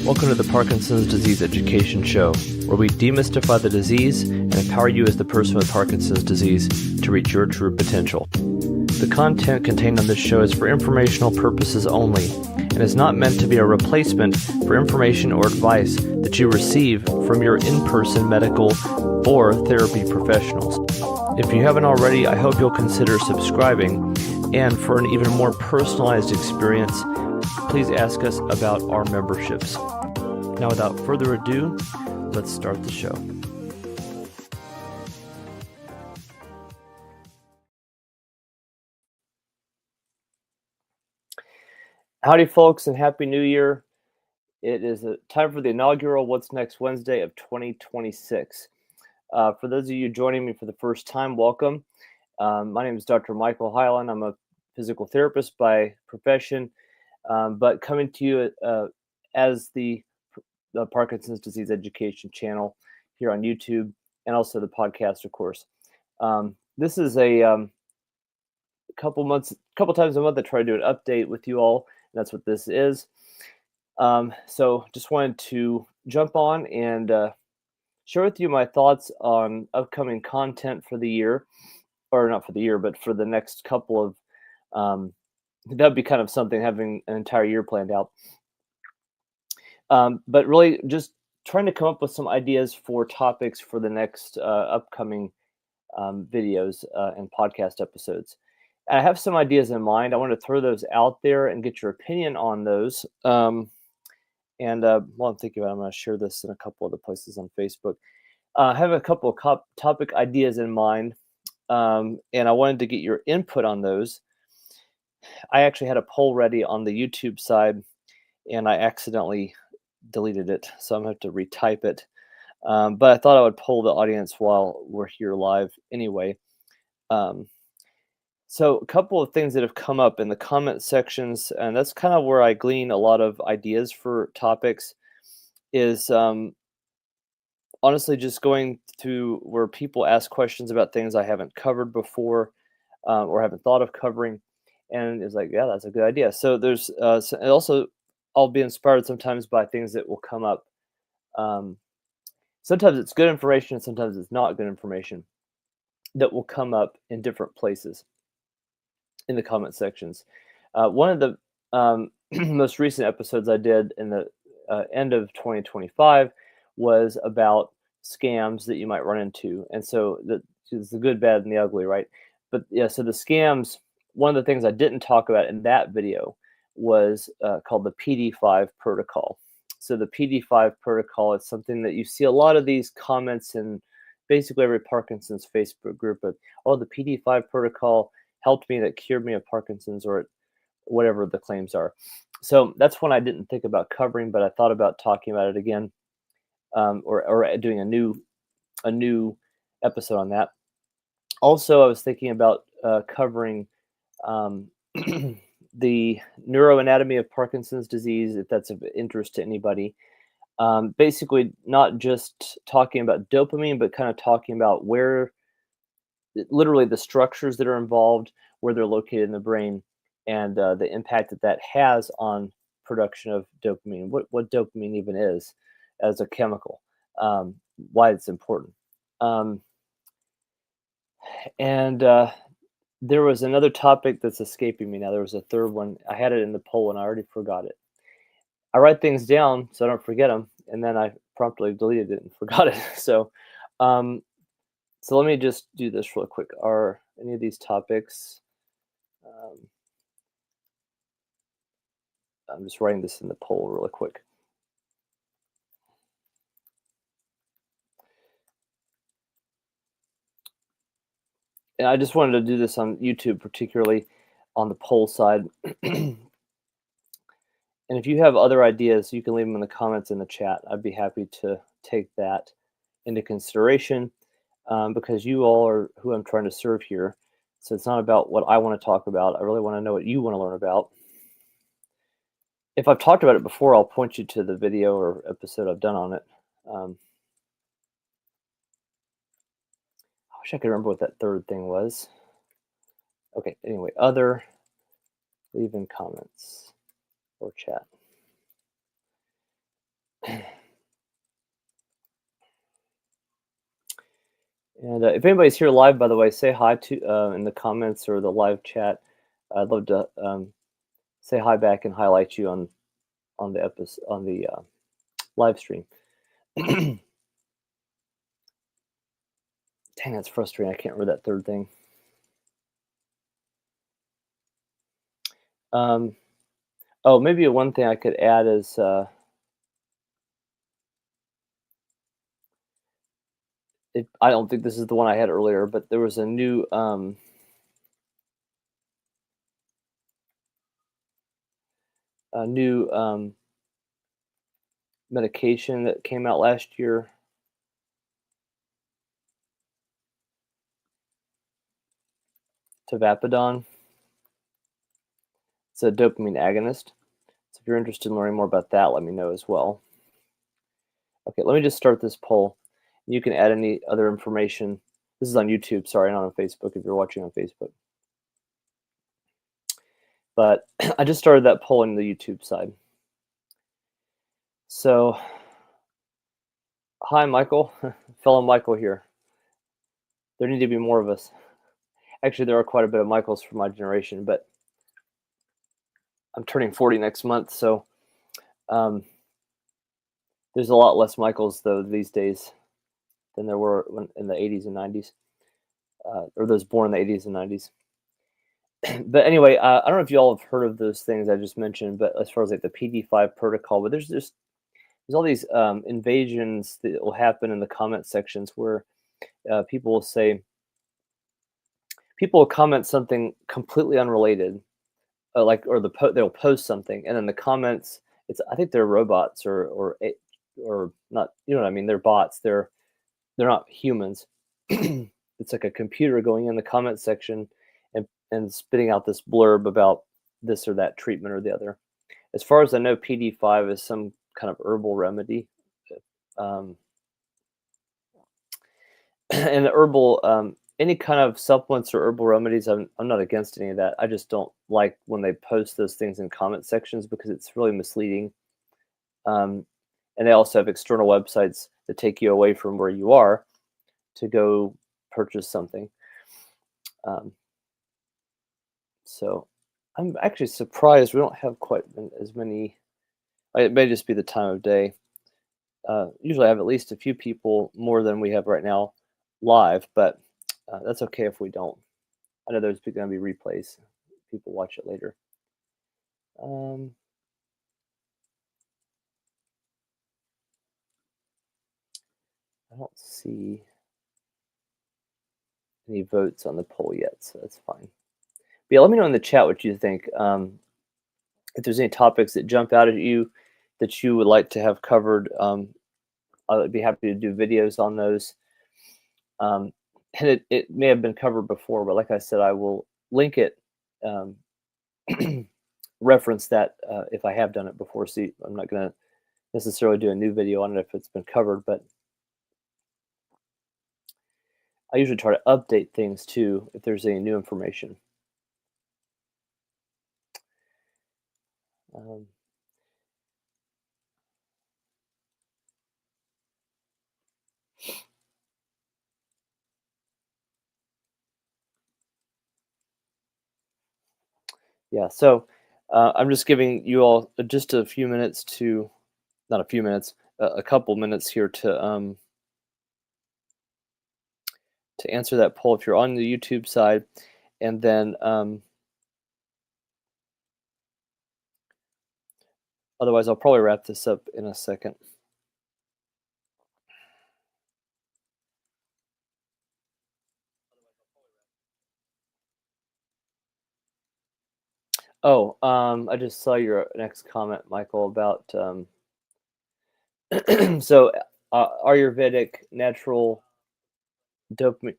Welcome to the Parkinson's Disease Education Show, where we demystify the disease and empower you as the person with Parkinson's disease to reach your true potential. The content contained on this show is for informational purposes only and is not meant to be a replacement for information or advice that you receive from your in-person medical or therapy professionals. If you haven't already, I hope you'll consider subscribing, and for an even more personalized experience, please ask us about our memberships. Now, without further ado, let's start the show. Howdy, folks, and Happy New Year. It is time for the inaugural What's Next Wednesday of 2026. For those of you joining me for the first time, welcome. My name is Dr. Michael Hyland. I'm a physical therapist by profession, but coming to you as the Parkinson's Disease Education channel here on YouTube, and also the podcast, of course. This is a couple times a month I try to do an update with you all, and that's what this is. So just wanted to jump on and share with you my thoughts on upcoming content for the year, or not for the year, but for the next couple of, that'd be kind of something, having an entire year planned out. But really just trying to come up with some ideas for topics for the next upcoming videos and podcast episodes. And I have some ideas in mind. I want to throw those out there and get your opinion on those. While I'm thinking about it, I'm going to share this in a couple other places on Facebook. I have a couple of topic ideas in mind, and I wanted to get your input on those. I actually had a poll ready on the YouTube side, and I accidentally deleted it, so I'm going to have to retype it. But I thought I would poll the audience while we're here live anyway. So a couple of things that have come up in the comment sections, and that's kind of where I glean a lot of ideas for topics, is honestly just going to where people ask questions about things I haven't covered before or haven't thought of covering, and it's like, yeah, that's a good idea. So there's and also I'll be inspired sometimes by things that will come up. Sometimes it's good information, sometimes it's not good information that will come up in different places in the comment sections. One of the most recent episodes I did in the end of 2025 was about scams that you might run into. And so it's the good, bad, and the ugly, right? But yeah, so the scams, one of the things I didn't talk about in that video was called the PD-5 protocol. So the PD-5 protocol is something that you see a lot of these comments in basically every Parkinson's Facebook group of, oh, the PD-5 protocol helped me, that cured me of Parkinson's, or whatever the claims are. So that's one I didn't think about covering, but I thought about talking about it again, or doing a new episode on that. Also, I was thinking about covering the neuroanatomy of Parkinson's disease, if that's of interest to anybody. Basically, not just talking about dopamine, but kind of talking about where, literally the structures that are involved, where they're located in the brain, and the impact that has on production of dopamine, what dopamine even is as a chemical, why it's important. There was another topic that's escaping me now. There was a third one. I had it in the poll and I already forgot it. I write things down so I don't forget them, and then I promptly deleted it and forgot it. So let me just do this real quick. Are any of these topics? I'm just writing this in the poll really quick. And I just wanted to do this on YouTube, particularly on the poll side. And if you have other ideas, you can leave them in the comments in the chat. I'd be happy to take that into consideration, because you all are who I'm trying to serve here. So it's not about what I want to talk about. I really want to know what you want to learn about. If I've talked about it before, I'll point you to the video or episode I've done on it. I wish I could remember what that third thing was. Okay, anyway, other, leave in comments. or chat. And if anybody's here live, by the way, say hi to in the comments or the live chat. I'd love to say hi back and highlight you on the episode on the live stream. Dang, that's frustrating. I can't remember that third thing. Oh, maybe one thing I could add is I don't think this is the one I had earlier, but there was a new medication that came out last year. Tavapadon. It's a dopamine agonist. So if you're interested in learning more about that, let me know as well. Okay, let me just start this poll. You can add any other information. This is on YouTube, sorry, not on Facebook if you're watching on Facebook. But I just started that poll on the YouTube side. So, hi, Michael, fellow Michael here. There need to be more of us. Actually, there are quite a bit of Michaels from my generation, but I'm turning 40 next month, so there's a lot less Michaels, though, these days than there were in the 80s and 90s, or those born in the 80s and 90s. But anyway, I don't know if you all have heard of those things I just mentioned, but as far as like the PD-5 protocol, but there's all these invasions that will happen in the comment sections where people will say, people will comment something completely unrelated, or they'll post something, and in the comments, I think they're robots or not, you know what I mean? They're bots. They're not humans. It's like a computer going in the comment section and spitting out this blurb about this or that treatment or the other. As far as I know, PD-5 is some kind of herbal remedy. And the herbal, any kind of supplements or herbal remedies, I'm not against any of that. I just don't like when they post those things in comment sections because it's really misleading. And they also have external websites that take you away from where you are to go purchase something. So I'm actually surprised we don't have quite as many. It may just be the time of day. Usually I have at least a few people more than we have right now live, but that's okay if we don't. I know there's going to be replays. People watch it later. I don't see any votes on the poll yet, so that's fine. But yeah, let me know in the chat what you think. If there's any topics that jump out at you that you would like to have covered, I'd be happy to do videos on those. And it may have been covered before, but like I said, I will link it, reference that if I have done it before. See, I'm not going to necessarily do a new video on it if it's been covered, but I usually try to update things too if there's any new information. Yeah, so I'm just giving you all just a few minutes to, not a few minutes, a couple minutes here to answer that poll if you're on the YouTube side, and then otherwise I'll probably wrap this up in a second. Oh, I just saw your next comment, Michael, about so Ayurvedic natural dopamine.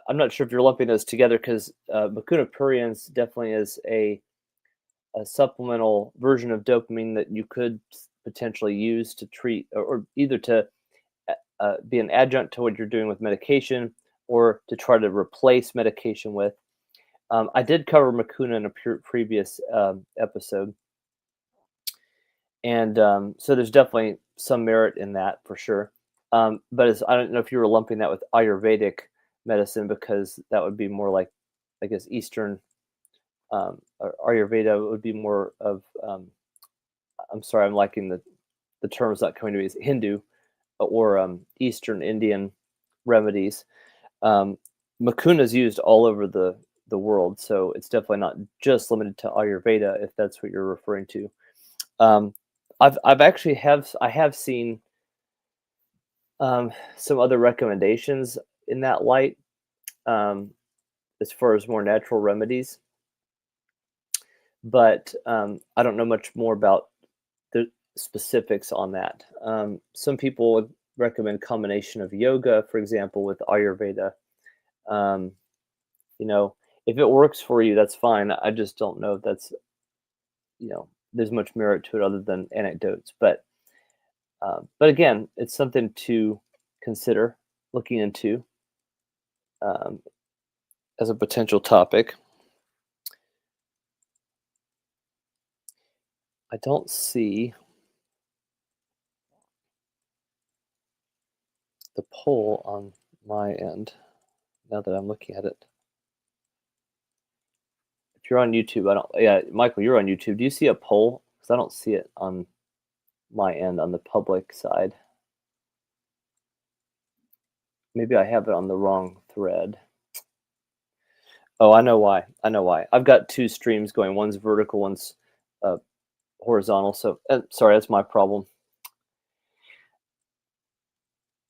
I'm not sure if you're lumping those together because Mucuna pruriens definitely is a supplemental version of dopamine that you could potentially use to treat, or either to be an adjunct to what you're doing with medication or to try to replace medication with. I did cover Mucuna in a previous episode. And so there's definitely some merit in that for sure. But I don't know if you were lumping that with Ayurvedic medicine, because that would be more like, I guess, Eastern. Ayurveda would be more of, I'm sorry, I'm liking the terms not coming to me, is Hindu or Eastern Indian remedies. Um, Mukuna is used all over the world, so it's definitely not just limited to Ayurveda, if that's what you're referring to. Um, I've actually I have seen some other recommendations in that light, um, as far as more natural remedies, but I don't know much more about the specifics on that. Some people would recommend combination of yoga, for example, with Ayurveda. Um, you know, if it works for you, that's fine. I just don't know if that's, there's much merit to it other than anecdotes. But again, it's something to consider looking into, um, as a potential topic. I don't see the poll on my end now that I'm looking at it. If you're on YouTube, I don't. Yeah, Michael, you're on YouTube. Do you see a poll? Because I don't see it on my end on the public side. Maybe I have it on the wrong thread. Oh, I know why. I know why. I've got two streams going. One's vertical, one's uh, horizontal. So, sorry, that's my problem.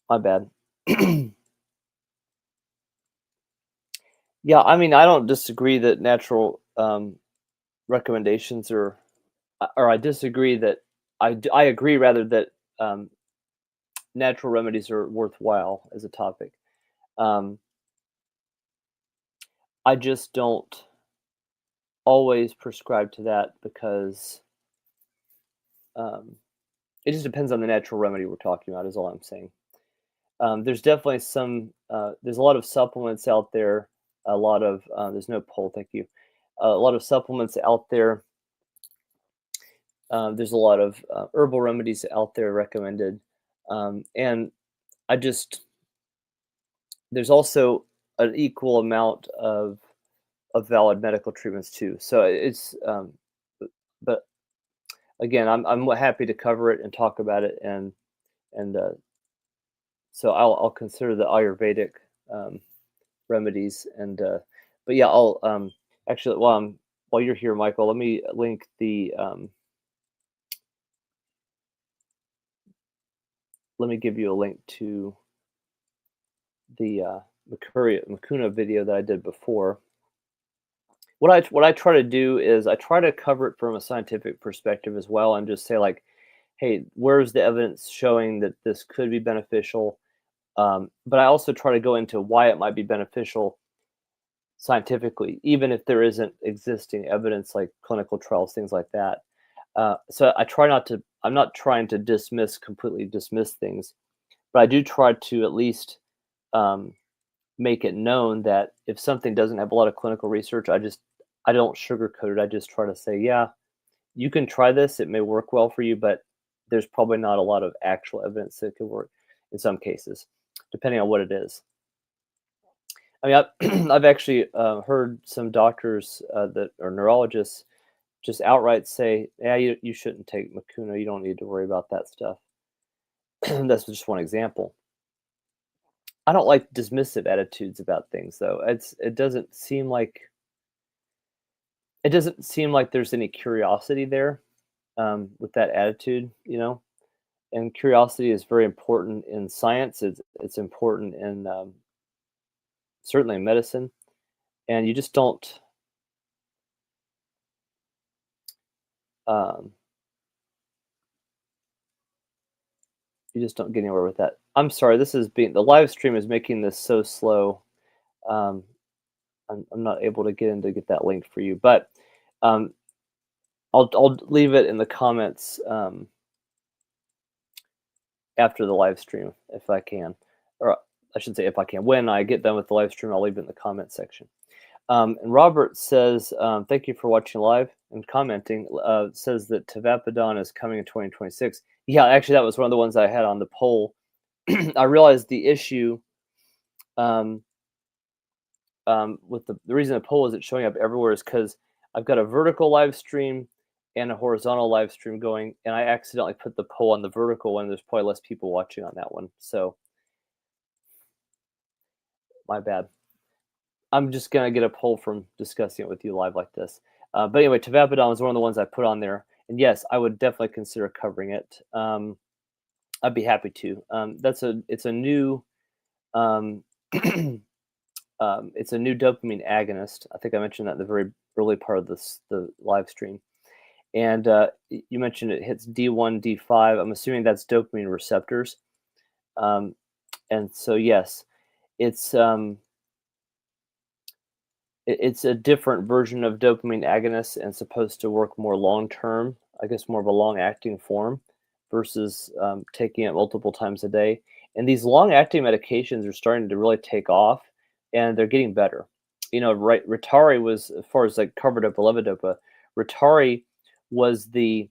My bad. Yeah, I mean, I don't disagree that natural recommendations are, or I disagree that I agree rather that um, natural remedies are worthwhile as a topic. Um, I just don't always prescribe to that, because um, it just depends on the natural remedy we're talking about, is all I'm saying. There's definitely there's a lot of supplements out there. A lot of, there's no poll, thank you. A lot of supplements out there. There's a lot of herbal remedies out there recommended. And I just, there's also an equal amount of valid medical treatments too. So it's, but again, I'm happy to cover it and talk about it, and so I'll consider the Ayurvedic um, remedies, and but yeah, I'll actually, while you're here, Michael, let me link let me give you a link to the Mukuna video that I did before. What I try to do is I try to cover it from a scientific perspective as well, and just say, like, hey, where's the evidence showing that this could be beneficial? But I also try to go into why it might be beneficial scientifically, even if there isn't existing evidence like clinical trials, things like that. So I try not to. I'm not trying to completely dismiss things, but I do try to at least um, make it known that if something doesn't have a lot of clinical research, I don't sugarcoat it. I just try to say, yeah, you can try this. It may work well for you, but there's probably not a lot of actual evidence that it could work in some cases, depending on what it is. I mean, I've actually heard some doctors that are neurologists just outright say, "Yeah, you shouldn't take Makuna. You don't need to worry about that stuff." That's just one example. I don't like dismissive attitudes about things, though. It doesn't seem like there's any curiosity there with that attitude, And curiosity is very important in science. It's important in certainly in medicine, and um, you just don't get anywhere with that. I'm sorry. The live stream is making this so slow. Um, I'm not able to get that link for you, but um, I'll leave it in the comments after the live stream if I can, or I should say if I can. When I get done with the live stream, I'll leave it in the comment section. And Robert says, thank you for watching live and commenting. Says that Tavapadon is coming in 2026. Yeah, actually, that was one of the ones I had on the poll. I realized the issue um, with the reason the poll isn't showing up everywhere is because I've got a vertical live stream and a horizontal live stream going, and I accidentally put the poll on the vertical one. There's probably less people watching on that one, so my bad. I'm just gonna get a poll from discussing it with you live like this. But anyway, Tavapadon was one of the ones I put on there, and yes, I would definitely consider covering it. I'd be happy to. It's a new um, it's a new dopamine agonist. I think I mentioned that in the very early part of the live stream. And you mentioned it hits D1, D5. I'm assuming that's dopamine receptors. And so yes, it's it's a different version of dopamine agonist and supposed to work more long term. I guess more of a long acting form versus taking it multiple times a day. And these long acting medications are starting to really take off, and they're getting better. You know, right? Ritari was, as far as like carbidopa levodopa, Ritari was the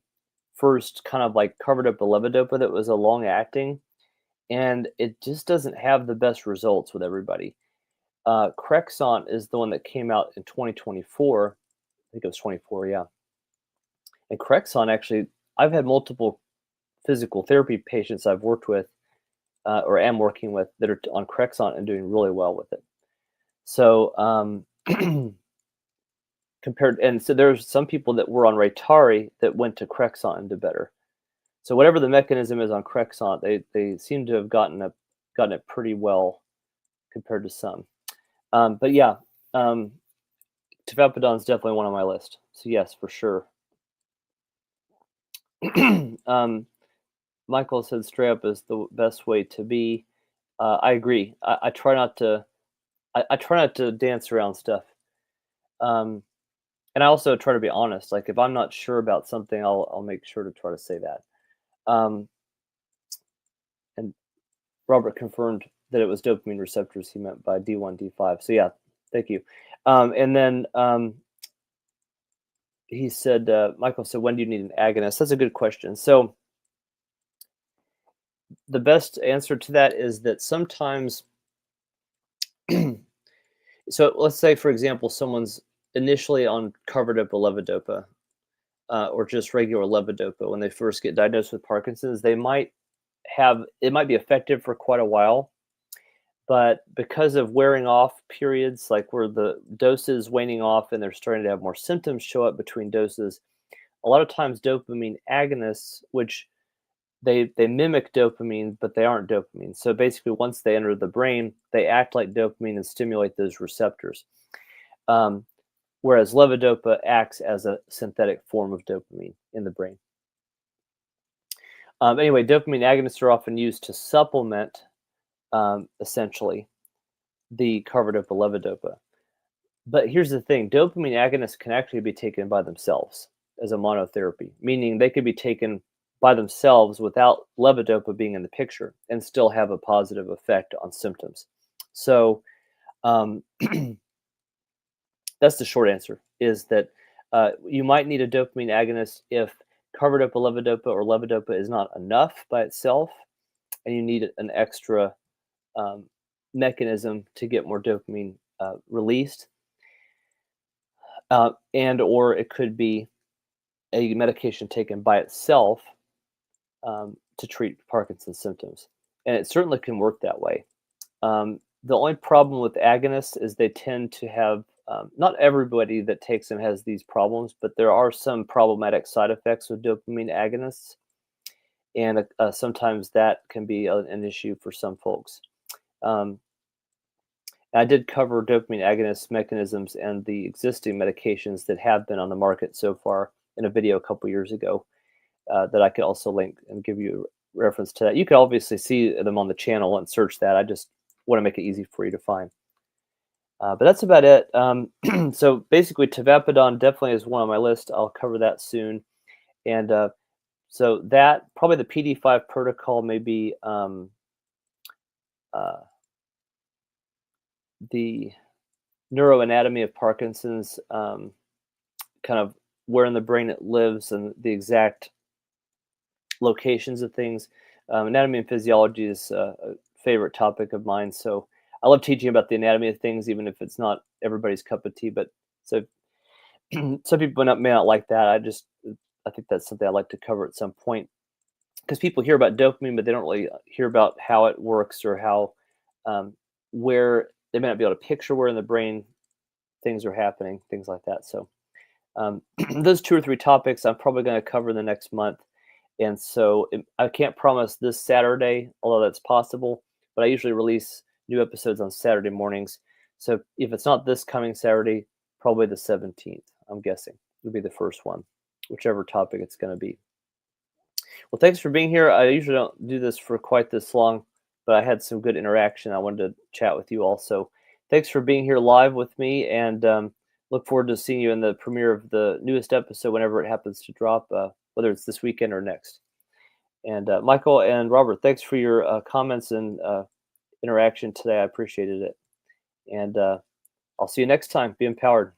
first kind of like carbidopa levodopa that was a long acting, and it just doesn't have the best results with everybody. Crexont is the one that came out in 2024. I think it was 24, yeah. And Crexont actually, I've had multiple physical therapy patients I've worked with or am working with that are on Crexont and doing really well with it. So compared, and so there's some people that were on Rytari that went to Crexont and did better. So whatever the mechanism is on Crexont, they seem to have gotten it pretty well compared to some. But yeah, Tavapadon is definitely one on my list. So yes, for sure. Michael said straight up is the best way to be. I agree. I try not to. I try not to dance around stuff. And I also try to be honest. Like if I'm not sure about something, I'll make sure to try to say that. Um, and Robert confirmed that it was dopamine receptors he meant by D1, D5. So yeah, thank you. And then he said, Michael said, when do you need an agonist? That's a good question. So the best answer to that is that sometimes, so let's say, for example, someone's initially on carbidopa levodopa or just regular levodopa when they first get diagnosed with Parkinson's, they might have, it might be effective for quite a while, but because of wearing off periods, like where the dose is waning off and they're starting to have more symptoms show up between doses, a lot of times dopamine agonists, which they mimic dopamine, but they aren't dopamine. So basically, once they enter the brain, they act like dopamine and stimulate those receptors. Whereas levodopa acts as a synthetic form of dopamine in the brain. Anyway, dopamine agonists are often used to supplement, essentially, the carbidopa levodopa. But here's the thing: dopamine agonists can actually be taken by themselves as a monotherapy, meaning they could be taken by themselves without levodopa being in the picture and still have a positive effect on symptoms. So that's the short answer, is that you might need a dopamine agonist if carbidopa levodopa or levodopa is not enough by itself, and you need an extra mechanism to get more dopamine released. And or it could be a medication taken by itself to treat Parkinson's symptoms. And it certainly can work that way. The only problem with agonists is they tend to have, not everybody that takes them has these problems, but there are some problematic side effects with dopamine agonists. And sometimes that can be an issue for some folks. I did cover dopamine agonist mechanisms and the existing medications that have been on the market so far in a video a couple years ago that I could also link and give you a reference to that. You can obviously see them on the channel and search that. I just want to make it easy for you to find. But that's about it. So basically, Tavapadon definitely is one on my list. I'll cover that soon. And so that, probably the PD-5 protocol, may be the neuroanatomy of Parkinson's, kind of where in the brain it lives and the exact locations of things. Anatomy and physiology is a favorite topic of mine, so I love teaching about the anatomy of things, even if it's not everybody's cup of tea. But so some people may not like that. I think that's something I like to cover at some point because people hear about dopamine, but they don't really hear about how it works or how where they may not be able to picture where in the brain things are happening, things like that. So those 2 or 3 topics I'm probably going to cover in the next month. And so I can't promise this Saturday, although that's possible, but I usually release new episodes on Saturday mornings. So if it's not this coming Saturday, probably the 17th, I'm guessing, will be the first one, whichever topic it's going to be. Well, thanks for being here. I usually don't do this for quite this long, but I had some good interaction. I wanted to chat with you also. Thanks for being here live with me, and look forward to seeing you in the premiere of the newest episode whenever it happens to drop, whether it's this weekend or next. And Michael and Robert, thanks for your comments and interaction today. I appreciated it. And I'll see you next time. Be empowered.